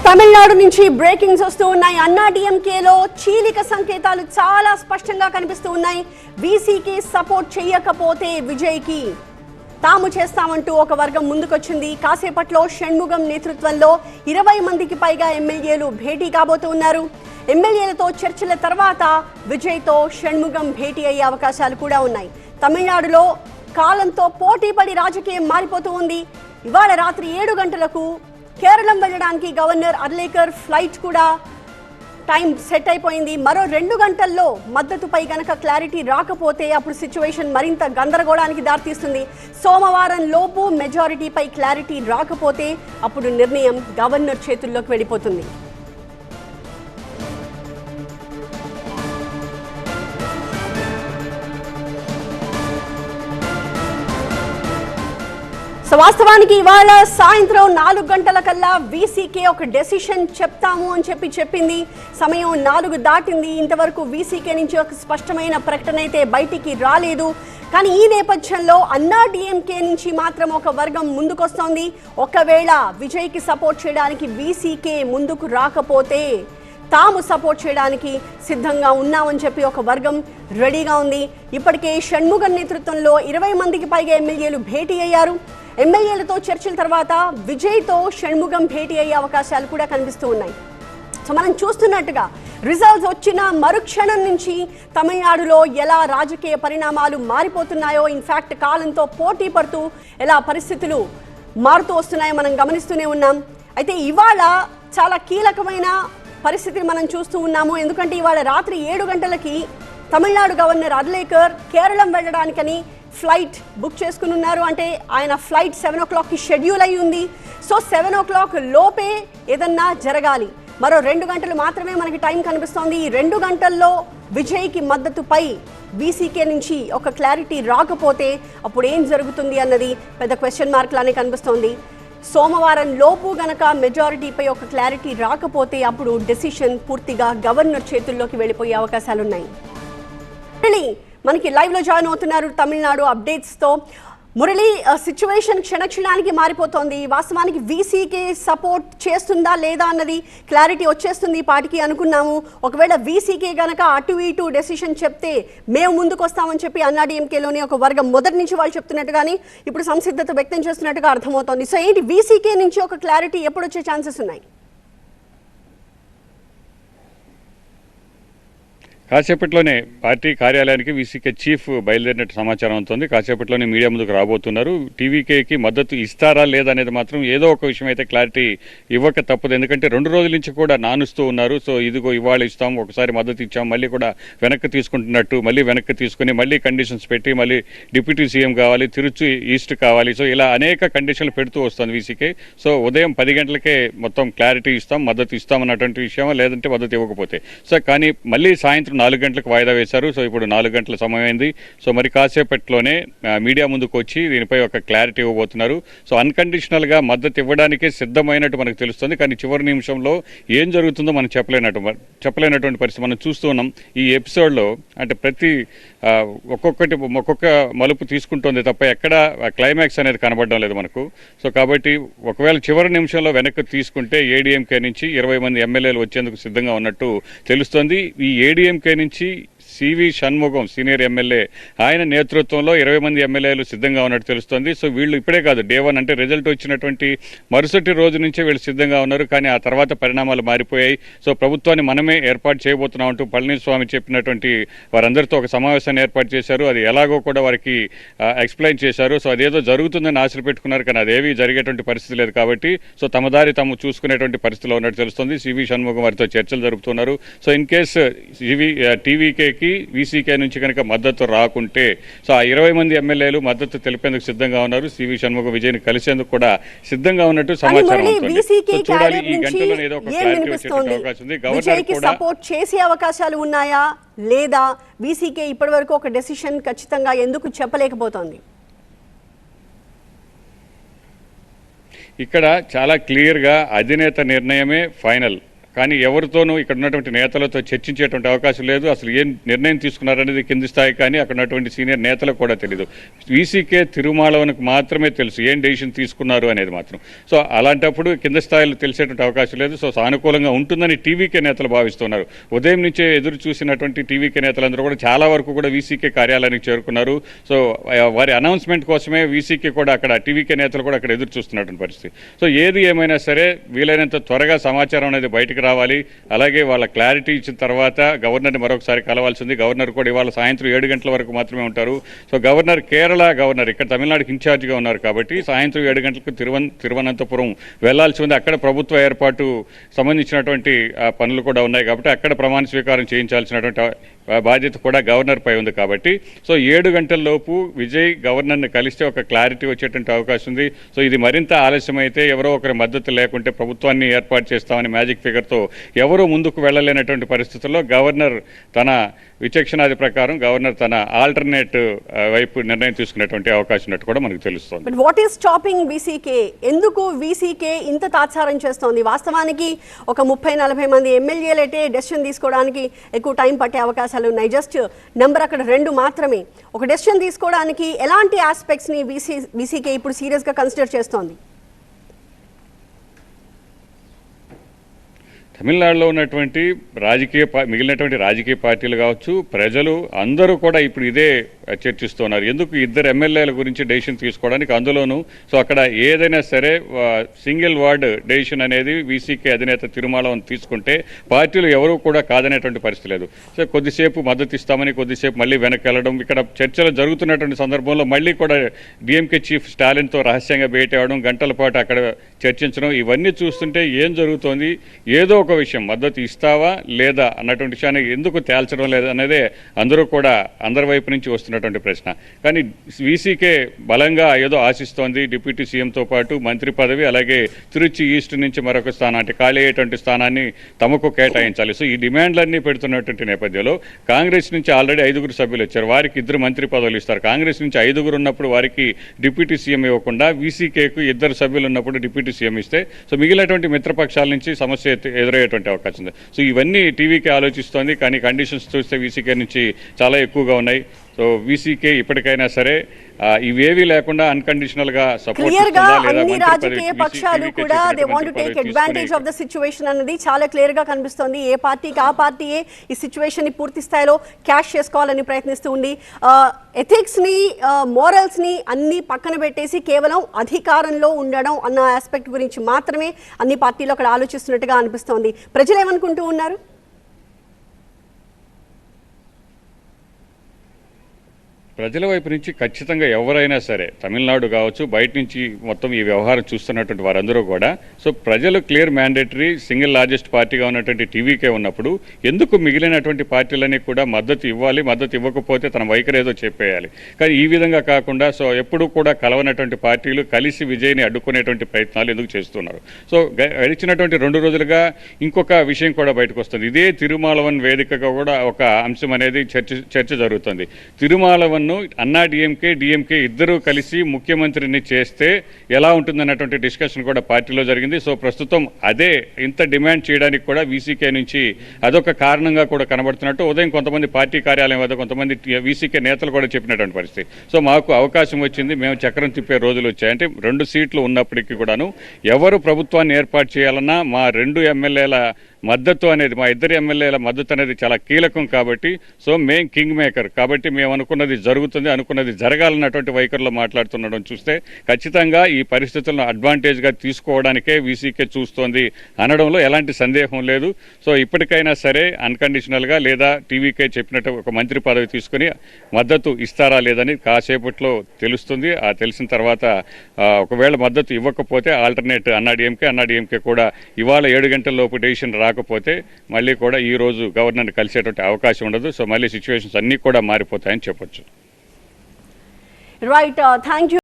తమిళనాడు నుంచి బ్రేకింగ్స్ వస్తూ ఉన్నాయి. అన్నా డిఎంకేలో చీలిక సంకేతాలు చాలా స్పష్టంగా కనిపిస్తూ ఉన్నాయి. వీసీకి సపోర్ట్ చేయకపోతే విజయ్కి తాము చేస్తామంటూ ఒక వర్గం ముందుకొచ్చింది. కాసేపట్లో షణ్ముగం నేతృత్వంలో 20 మందికి పైగా ఎమ్మెల్యేలు భేటీ కాబోతూ ఉన్నారు. ఎమ్మెల్యేలతో చర్చల తర్వాత విజయ్తో షణ్ముగం భేటీ అయ్యే అవకాశాలు కూడా ఉన్నాయి. తమిళనాడులో కాలంతో పోటీపడి రాజకీయం మారిపోతూ ఉంది. ఇవాళ రాత్రి 7 గంటలకు కేరళం వెళ్ళడానికి గవర్నర్ అర్లేకర్ ఫ్లైట్ కూడా టైం సెట్ అయిపోయింది. మరో 2 గంటల్లో మద్దతుపై గనక క్లారిటీ రాకపోతే అప్పుడు సిచ్యువేషన్ మరింత గందరగోళానికి దారితీస్తుంది. సోమవారం లోపు మెజారిటీపై క్లారిటీ రాకపోతే అప్పుడు నిర్ణయం గవర్నర్ చేతుల్లోకి వెళ్ళిపోతుంది. వాస్తవానికి ఇవాళ సాయంత్రం 4 గంటల కల్లా వీసీకే ఒక డెసిషన్ చెప్తాము అని చెప్పింది. సమయం 4 దాటింది. ఇంతవరకు వీసీకే నుంచి ఒక స్పష్టమైన ప్రకటన అయితే బయటికి రాలేదు. కానీ ఈ నేపథ్యంలో అన్నా డిఎంకే నుంచి మాత్రం ఒక వర్గం ముందుకొస్తోంది. ఒకవేళ విజయ్కి సపోర్ట్ చేయడానికి వీసీకే ముందుకు రాకపోతే తాము సపోర్ట్ చేయడానికి సిద్ధంగా ఉన్నామని చెప్పి ఒక వర్గం రెడీగా ఉంది. ఇప్పటికే షణ్ముగం నేతృత్వంలో 20 మందికి పైగా ఎమ్మెల్యేలు భేటీ అయ్యారు. ఎమ్మెల్యేలతో చర్చల తర్వాత విజయ్తో షణ్ముగం భేటీ అయ్యే అవకాశాలు కూడా కనిపిస్తూ ఉన్నాయి. సో మనం చూస్తున్నట్టుగా రిజల్ట్స్ వచ్చిన మరుక్షణం నుంచి తమిళనాడులో ఎలా రాజకీయ పరిణామాలు మారిపోతున్నాయో, ఇన్ఫ్యాక్ట్ కాలంతో పోటీ పడుతూ ఎలా పరిస్థితులు మారుతూ వస్తున్నాయో మనం గమనిస్తూనే ఉన్నాం. అయితే ఇవాళ చాలా కీలకమైన పరిస్థితిని మనం చూస్తూ ఉన్నాము. ఎందుకంటే ఇవాళ రాత్రి 7 గంటలకి తమిళనాడు గవర్నర్ అర్లేకర్ కేరళం వెళ్ళడానికని ఫ్లైట్ బుక్ చేసుకుని ఉన్నారు. అంటే ఆయన ఫ్లైట్ 7 o'clockకి షెడ్యూల్ అయి ఉంది. సో 7 o'clock లోపే ఏదన్నా జరగాలి. మరో 2 గంటలు మాత్రమే మనకి టైం కనిపిస్తోంది. ఈ 2 గంటల్లో విజయ్కి మద్దతుపై వీసీకే నుంచి ఒక క్లారిటీ రాకపోతే అప్పుడు ఏం జరుగుతుంది అన్నది పెద్ద క్వశ్చన్ మార్క్ లానే కనిపిస్తోంది. సోమవారం లోపు గనక మెజారిటీపై ఒక క్లారిటీ రాకపోతే అప్పుడు డెసిషన్ పూర్తిగా గవర్నర్ చేతుల్లోకి వెళ్ళిపోయే అవకాశాలున్నాయి. మనకి లైవ్ లో జాయిన్ అవుతున్నారు తమిళనాడు అప్డేట్స్ తో. మురళి, సిచ్యువేషన్ క్షణక్షణానికి మారిపోతోంది. వాస్తవానికి వీసీకే సపోర్ట్ చేస్తుందా లేదా అన్నది క్లారిటీ వచ్చేస్తుంది పార్టీకి అనుకున్నాము. ఒకవేళ వీసీకే గనక అటు ఇటు డెసిషన్ చెప్తే మేము ముందుకు వస్తామని చెప్పి అన్నా డిఎంకేలోని ఒక వర్గం మొదటి నుంచి వాళ్ళు చెప్తున్నట్టుగానే ఇప్పుడు సంసిద్ధత వ్యక్తం చేస్తున్నట్టుగా అర్థమవుతోంది. సో ఏంటి వీసీకే నుంచి ఒక క్లారిటీ ఎప్పుడు వచ్చే ఛాన్సెస్ ఉన్నాయి? కాసేపట్లోనే పార్టీ కార్యాలయానికి వీసీకే చీఫ్ బయలుదేరినట్టు సమాచారం అవుతుంది. కాసేపట్లోనే మీడియా ముందుకు రాబోతున్నారు. టీవీకేకి మద్దతు ఇస్తారా లేదా అనేది మాత్రం ఏదో ఒక విషయం అయితే క్లారిటీ ఇవ్వక తప్పదు. ఎందుకంటే 2 రోజుల నుంచి కూడా నానుస్తూ ఉన్నారు. సో ఇదిగో ఇవాళ ఇస్తాం, ఒకసారి మద్దతు ఇచ్చాం, మళ్ళీ కూడా వెనక్కి తీసుకుంటున్నట్టు, మళ్ళీ వెనక్కి తీసుకుని మళ్ళీ కండిషన్స్ పెట్టి మళ్ళీ డిప్యూటీ సీఎం కావాలి, తిరుచి ఈస్ట్ కావాలి. సో ఇలా అనేక కండిషన్లు పెడుతూ వస్తుంది వీసీకే. సో ఉదయం 10 గంటలకే మొత్తం క్లారిటీ ఇస్తాం, మద్దతు ఇస్తాం అన్నటువంటి విషయం, లేదంటే మద్దతు ఇవ్వకపోతే. సో కానీ మళ్ళీ సాయంత్రం 4 గంటలకు వాయిదా వేశారు. సో ఇప్పుడు 4 గంటల సమయం అయింది. సో మరి కాసేపట్లోనే మీడియా ముందుకు వచ్చి దీనిపై ఒక క్లారిటీ ఇవ్వబోతున్నారు. సో అన్కండిషనల్ గా మద్దతు ఇవ్వడానికి సిద్ధమైనట్టు మనకు తెలుస్తుంది. కానీ చివరి నిమిషంలో ఏం జరుగుతుందో మనం చెప్పలేనటువంటి పరిస్థితి మనం చూస్తూ ఉన్నాం ఈ ఎపిసోడ్ లో. అంటే ప్రతి ఒక్కొక్క మలుపు తీసుకుంటుంది తప్ప ఎక్కడ క్లైమాక్స్ అనేది కనబడడం లేదు మనకు. సో కాబట్టి ఒకవేళ చివరి నిమిషంలో వెనక్కి తీసుకుంటే ఏడీఎంకే నుంచి 20 మంది ఎమ్మెల్యేలు వచ్చేందుకు సిద్ధంగా ఉన్నట్టు తెలుస్తోంది. ఈ ఏడీఎంకే నుంచి సివి షణ్ముగం సీనియర్ ఎమ్మెల్యే, ఆయన నేతృత్వంలో 20 మంది ఎమ్మెల్యేలు సిద్ధంగా ఉన్నట్టు తెలుస్తోంది. సో వీళ్ళు ఇప్పుడే కాదు, డే 1 అంటే రిజల్ట్ వచ్చినటువంటి మరుసటి రోజు నుంచే వీళ్ళు సిద్ధంగా ఉన్నారు. కానీ ఆ తర్వాత పరిణామాలు మారిపోయాయి. సో ప్రభుత్వాన్ని మనమే ఏర్పాటు చేయబోతున్నాం అంటూ పళనిస్వామి చెప్పినటువంటి వారందరితో ఒక సమావేశాన్ని ఏర్పాటు చేశారు. అది ఎలాగో కూడా వారికి ఎక్స్ప్లెయిన్ చేశారు. సో అదేదో జరుగుతుందని ఆశలు పెట్టుకున్నారు, కానీ అదేవి జరిగేటువంటి పరిస్థితి లేదు. కాబట్టి సో తమ దారి తాము చూసుకునేటువంటి పరిస్థితిలో ఉన్నట్టు తెలుస్తుంది. సివి షణ్ముగం వారితో చర్చలు జరుపుతున్నారు. సో ఇన్ కేస్ టీవీకేకి వీసీకే నుంచి కనుక మద్దతు రాకుంటే సో ఆ 20 మంది ఎమ్మెల్యేలు మద్దతు తెలిపేందుకు సిద్ధంగా ఉన్నారు. సివి షణ్ముగం విజయ్ని కలిసేందుకు కూడా సిద్ధంగా ఉన్నట్టు సమాచారం అవుతుంది. చూడాలి ఈ గంటలో ఏదో ఒక క్లారిటీ వచ్చే అవకాశం ఉంది. గవర్నర్ కూడా సపోర్ట్ చేసే అవకాశాలు ఉన్నాయా లేదా? వీసీకే ఇప్పటి వరకు ఒక డెసిషన్ ఖచ్చితంగా ఎందుకు చెప్పలేకపోతోంది? ఇక్కడ చాలా క్లియర్గా అధినేత నిర్ణయమే ఫైనల్. కానీ ఎవరితోనూ ఇక్కడ ఉన్నటువంటి నేతలతో చర్చించేటువంటి అవకాశం లేదు. అసలు ఏం నిర్ణయం తీసుకున్నారనేది కింది స్థాయి కానీ అక్కడ ఉన్నటువంటి సీనియర్ నేతలకు కూడా తెలియదు. వీసీకే తిరుమాలవనికి మాత్రమే తెలుసు ఏం డెసిషన్ తీసుకున్నారు అనేది మాత్రం. సో అలాంటప్పుడు కింద స్థాయిలో తెలిసేటువంటి అవకాశం లేదు. సో సానుకూలంగా ఉంటుందని టీవీకే నేతలు భావిస్తున్నారు. ఉదయం నుంచే ఎదురు చూసినటువంటి టీవీకే నేతలందరూ కూడా చాలా వరకు కూడా వీసీకే కార్యాలయానికి చేరుకున్నారు. సో వారి అనౌన్స్మెంట్ కోసమే వీసీకే కూడా అక్కడ టీవీకే నేతలు కూడా అక్కడ ఎదురు చూస్తున్నటువంటి పరిస్థితి. సో ఏది ఏమైనా సరే వీలైనంత త్వరగా సమాచారం అనేది బయటకు రావాలి. అలాగే వాళ్ళ క్లారిటీ ఇచ్చిన తర్వాత గవర్నర్ని మరొకసారి కలవాల్సింది. గవర్నర్ కూడా ఇవాళ సాయంత్రం 7 గంటల వరకు మాత్రమే ఉంటారు. సో గవర్నర్ కేరళ గవర్నర్ ఇక్కడ తమిళనాడుకి ఇన్ఛార్జిగా ఉన్నారు కాబట్టి సాయంత్రం 7 గంటలకు తిరువనంతపురం వెళ్లాల్సి ఉంది. అక్కడ ప్రభుత్వ ఏర్పాటు సంబంధించినటువంటి పనులు కూడా ఉన్నాయి కాబట్టి అక్కడ ప్రమాణ స్వీకారం చేయించాల్సినటువంటి బాధ్యత కూడా గవర్నర్ పై ఉంది కాబట్టి సో 7 గంటల లోపు విజయ్ గవర్నర్ని కలిస్తే ఒక క్లారిటీ వచ్చేటువంటి అవకాశం ఉంది. సో ఇది మరింత ఆలస్యమైతే ఎవరో ఒకరి మద్దతు లేకుంటే ప్రభుత్వాన్ని ఏర్పాటు చేస్తామని మ్యాజిక్ ఫిగర్తో ఎవరూ ముందుకు వెళ్ళలేనటువంటి పరిస్థితుల్లో గవర్నర్ తన విచక్షణాది ప్రకారం గవర్నర్ తన ఆల్టర్నేట్ వైపు నిర్ణయం తీసుకునేటువంటి అవకాశం ఉన్నట్టు కూడా మనకు తెలుస్తుంది. But what is stopping VCK? ఎందుకు వీసీకే ఇంత తాత్సారం చేస్తోంది? వాస్తవానికి ఒక 30-40 మంది ఎమ్మెల్యేలైతే డెసిషన్ తీసుకోవడానికి ఎక్కువ టైం పట్టే అవకాశాలు ఉన్నాయి. జస్ట్ నెంబర్ అక్కడ 2 మాత్రమే. ఒక డెసిషన్ తీసుకోవడానికి ఎలాంటి ఆస్పెక్ట్స్ని వీసీకే ఇప్పుడు సీరియస్గా కన్సిడర్ చేస్తోంది? తమిళనాడులో ఉన్నటువంటి మిగిలినటువంటి రాజకీయ పార్టీలు కావచ్చు, ప్రజలు అందరూ కూడా ఇప్పుడు ఇదే చర్చిస్తున్నారు. ఎందుకు 2 ఎమ్మెల్యేల గురించి డెసిషన్ తీసుకోవడానికి, అందులోనూ సో అక్కడ ఏదైనా సరే సింగిల్ వార్డ్ డెసిషన్ అనేది వీసీకే అధినేత తిరుమాలవన్ తీసుకుంటే పార్టీలు ఎవరూ కూడా కాదనేటువంటి పరిస్థితి లేదు. సో కొద్దిసేపు మద్దతు ఇస్తామని కొద్దిసేపు మళ్ళీ వెనక్కి వెళ్ళడం, ఇక్కడ చర్చలు జరుగుతున్నటువంటి సందర్భంలో మళ్ళీ కూడా డిఎంకే చీఫ్ స్టాలిన్తో రహస్యంగా భేటీ అవ్వడం, గంటల పాటు అక్కడ చర్చించడం, ఇవన్నీ చూస్తుంటే ఏం జరుగుతోంది, ఏదో ఒక విషయం మద్దతు ఇస్తావా లేదా అన్నటువంటి విషయాన్ని ఎందుకు తేల్చడం లేదనేదే అందరూ కూడా అందరి వైపు నుంచి వస్తున్నటువంటి ప్రశ్న. కానీ వీసీకే బలంగా ఏదో ఆశిస్తోంది. డిప్యూటీ సీఎంతో పాటు మంత్రి పదవి, అలాగే తిరుచి ఈస్ట్ నుంచి మరొక స్థానం అంటే ఖాళీ అయ్యేటువంటి స్థానాన్ని తమకు కేటాయించాలి. సో ఈ డిమాండ్లన్నీ పెడుతున్నటువంటి నేపథ్యంలో కాంగ్రెస్ నుంచి ఆల్రెడీ 5 సభ్యులు వచ్చారు, వారికి 2 మంత్రి పదవులు ఇస్తారు. కాంగ్రెస్ నుంచి 5 ఉన్నప్పుడు వారికి డిప్యూటీ సీఎం ఇవ్వకుండా వీసీకేకు 2 సభ్యులు ఉన్నప్పుడు డిప్యూటీ సీఎం ఇస్తే సో మిగిలినటువంటి మిత్రపక్షాల నుంచి సమస్య ఎదురయ్యేటువంటి అవకాశం ఉంది. సో ఇవన్నీ టీవీకే ఆలోచిస్తోంది. కానీ కండిషన్స్ చూస్తే వీసీకే నుంచి చాలా ఎక్కువగా ఉన్నాయి. సో వీసీకే ఇప్పటికైనా సరే ఇవేవి లేకుండా అన్కండిషనల్ గా సపోర్ట్ క్లియర్ గా అన్ని రాజకీయ పక్షాలు కూడా they want to take advantage of the situation అన్నది చాలా క్లియర్ గా కనిపిస్తోంది. ఏ పార్టీకి ఆ పార్టీయే ఈ సిచ్యువేషన్ ని పూర్తి స్థాయిలో క్యాష్ చేసుకోవాలని ప్రయత్నిస్తూ ఉంది. ఎథిక్స్ ని మోరల్స్ ని అన్ని పక్కన పెట్టేసి కేవలం అధికారంలో ఉండడం అన్న ఆస్పెక్ట్ గురించి మాత్రమే అన్ని పార్టీలు అక్కడ ఆలోచిస్తున్నట్టుగా అనిపిస్తోంది. ప్రజలు ఏమనుకుంటూ ఉన్నారు? ప్రజల వైపు నుంచి ఖచ్చితంగా ఎవరైనా సరే తమిళనాడు కావచ్చు, బయట నుంచి మొత్తం ఈ వ్యవహారం చూస్తున్నటువంటి వారందరూ కూడా సో ప్రజలు క్లియర్ మ్యాండేటరీ సింగిల్ లార్జెస్ట్ పార్టీగా ఉన్నటువంటి టీవీకే ఉన్నప్పుడు ఎందుకు మిగిలినటువంటి పార్టీలన్నీ కూడా మద్దతు ఇవ్వాలి, మద్దతు ఇవ్వకపోతే తన వైఖరి ఏదో చెప్పేయాలి. కానీ ఈ విధంగా కాకుండా సో ఎప్పుడూ కూడా కలవనటువంటి పార్టీలు కలిసి విజయ్ని అడ్డుకునేటువంటి ప్రయత్నాలు ఎందుకు చేస్తున్నారు? సో గడిచినటువంటి 2 రోజులుగా ఇంకొక విషయం కూడా బయటకు వస్తుంది. ఇదే తిరుమాలవన్ వేదికగా కూడా ఒక అంశం అనేది చర్చ జరుగుతుంది. తిరుమాలవన్ అన్నా డిఎంకే ఇద్దరూ కలిసి ముఖ్యమంత్రిని చేస్తే ఎలా ఉంటుందన్నటువంటి డిస్కషన్ కూడా పార్టీలో జరిగింది. సో ప్రస్తుతం అదే ఇంత డిమాండ్ చేయడానికి కూడా వీసీకే నుంచి అదొక కారణంగా కూడా కనబడుతున్నట్టు ఉదయం కొంతమంది పార్టీ కార్యాలయం వద్ద కొంతమంది వీసీకే నేతలు కూడా చెప్పినటువంటి పరిస్థితి. సో మాకు అవకాశం వచ్చింది, మేము చక్రం తిప్పే రోజులు వచ్చాయి. అంటే 2 సీట్లు ఉన్నప్పటికీ కూడాను ఎవరు ప్రభుత్వాన్ని ఏర్పాటు చేయాలన్నా మా 2 ఎమ్మెల్యేల మద్దతు అనేది, మా 2 ఎమ్మెల్యేల మద్దతు అనేది చాలా కీలకం కాబట్టి సో మేం కింగ్ మేకర్ కాబట్టి మేము అనుకున్నది జరుగుతుంది, అనుకున్నది జరగాలన్నటువంటి వైఖరిలో మాట్లాడుతుండడం చూస్తే ఖచ్చితంగా ఈ పరిస్థితులను అడ్వాంటేజ్గా తీసుకోవడానికే వీసీకే చూస్తోంది అనడంలో ఎలాంటి సందేహం లేదు. సో ఇప్పటికైనా సరే అన్కండిషనల్గా లేదా టీవీకే చెప్పినట్టు ఒక మంత్రి పదవి తీసుకుని మద్దతు ఇస్తారా లేదని కాసేపట్లో తెలుస్తుంది. ఆ తెలిసిన తర్వాత ఒకవేళ మద్దతు ఇవ్వకపోతే ఆల్టర్నేట్ అన్నా డిఎంకే కూడా ఇవాళ 7 గంటల లోపు డెసిషన్ రాకపోతే మళ్ళీ కూడా ఈ రోజు గవర్నర్ని కలిసేటువంటి అవకాశం ఉండదు. సో మళ్ళీ సిచ్యువేషన్స్ అన్నీ కూడా మారిపోతాయని చెప్పొచ్చు. Right, thank you.